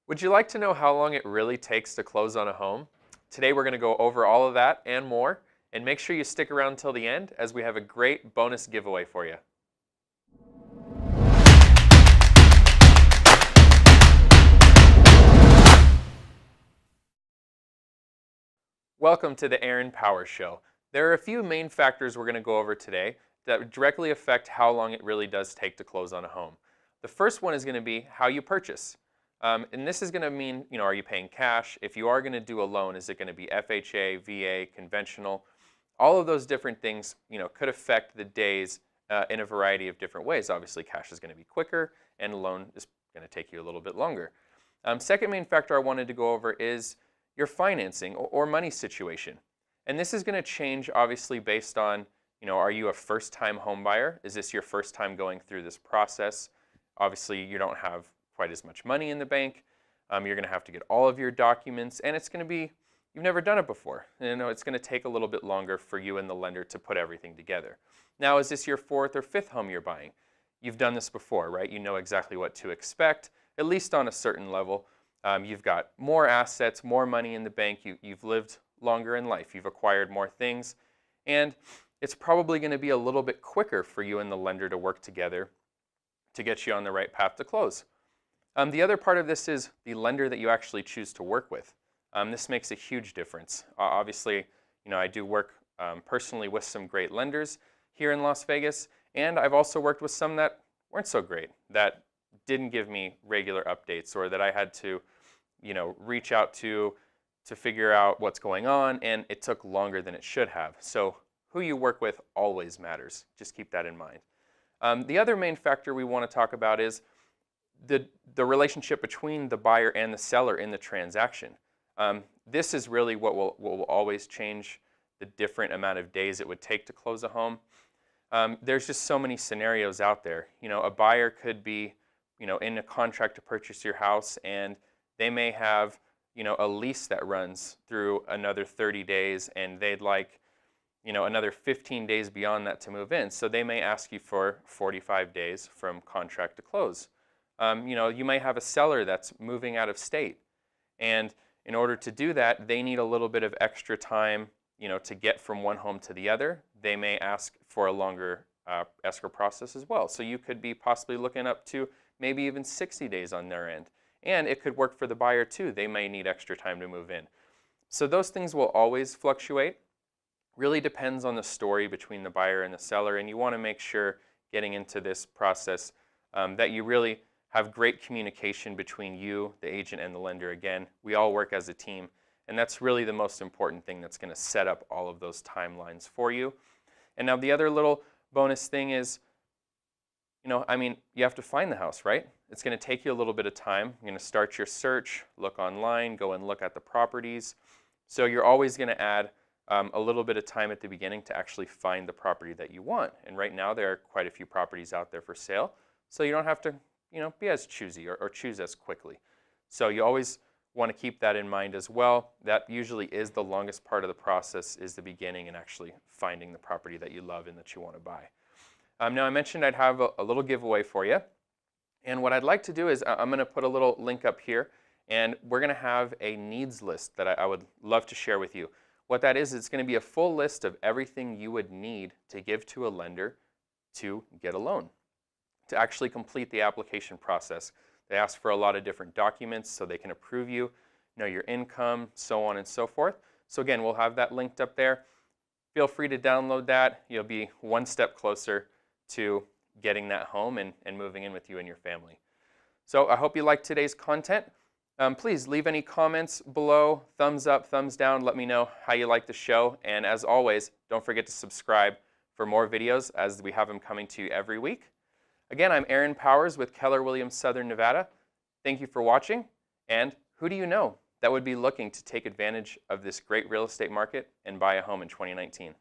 Would you like to know how long it really takes to close on a home? Today we're going to go over all of that and more, and make sure you stick around till the end as we have a great bonus giveaway for you. Welcome to the Aaron Powers Show. There are a few main factors we're going to go over today that directly affect how long it really does take to close on a home. The first one is going to be how you purchase. And this is going to mean, are you paying cash? If you are going to do a loan, is it going to be FHA, VA, conventional? All of those different things, could affect the days in a variety of different ways. Obviously, cash is going to be quicker, and a loan is going to take you a little bit longer. Second main factor I wanted to go over is your financing or money situation. And this is going to change, obviously, based on, are you a first-time home buyer? Is this your first time going through this process? Obviously, you don't have quite as much money in the bank. You're going to have to get all of your documents, and it's going to be, you've never done it before. It's going to take a little bit longer for you and the lender to put everything together. Now, is this your fourth or fifth home you're buying? You've done this before, right? You know exactly what to expect, at least on a certain level. You've got more assets, more money in the bank. You've lived longer in life. You've acquired more things. And it's probably going to be a little bit quicker for you and the lender to work together to get you on the right path to close. The other part of this is the lender that you actually choose to work with. This makes a huge difference. Obviously, I do work personally with some great lenders here in Las Vegas, and I've also worked with some that weren't so great, that didn't give me regular updates, or that I had to, reach out to figure out what's going on, and it took longer than it should have. So who you work with always matters. Just keep that in mind. The other main factor we want to talk about is the relationship between the buyer and the seller in the transaction. This is really what will always change the different amount of days it would take to close a home. There's just so many scenarios out there. A buyer could be, in a contract to purchase your house, and they may have, a lease that runs through another 30 days, and they'd like, another 15 days beyond that to move in. So they may ask you for 45 days from contract to close. You may have a seller that's moving out of state, and in order to do that, they need a little bit of extra time, to get from one home to the other. They may ask for a longer escrow process as well. So you could be possibly looking up to maybe even 60 days on their end. And it could work for the buyer too. They may need extra time to move in. So those things will always fluctuate. Really depends on the story between the buyer and the seller, and you want to make sure getting into this process that you really have great communication between you, the agent, and the lender. Again, we all work as a team, and that's really the most important thing that's going to set up all of those timelines for you. And now the other little bonus thing is, you have to find the house, right? It's going to take you a little bit of time. You're going to start your search, look online, go and look at the properties. So you're always going to add a little bit of time at the beginning to actually find the property that you want. And right now there are quite a few properties out there for sale, so you don't have to be as choosy or choose as quickly. So you always want to keep that in mind as well. That usually is the longest part of the process, is the beginning and actually finding the property that you love and that you want to buy. Now I mentioned I'd have a little giveaway for you. And what I'd like to do is I'm going to put a little link up here, and we're going to have a needs list that I would love to share with you. What that is, it's going to be a full list of everything you would need to give to a lender to get a loan, to actually complete the application process. They ask for a lot of different documents so they can approve you, know your income, so on and so forth. So again, we'll have that linked up there. Feel free to download that. You'll be one step closer to getting that home and moving in with you and your family. So I hope you liked today's content. Please leave any comments below, thumbs up, thumbs down. Let me know how you like the show. And as always, don't forget to subscribe for more videos, as we have them coming to you every week. Again, I'm Aaron Powers with Keller Williams Southern Nevada. Thank you for watching. And who do you know that would be looking to take advantage of this great real estate market and buy a home in 2019?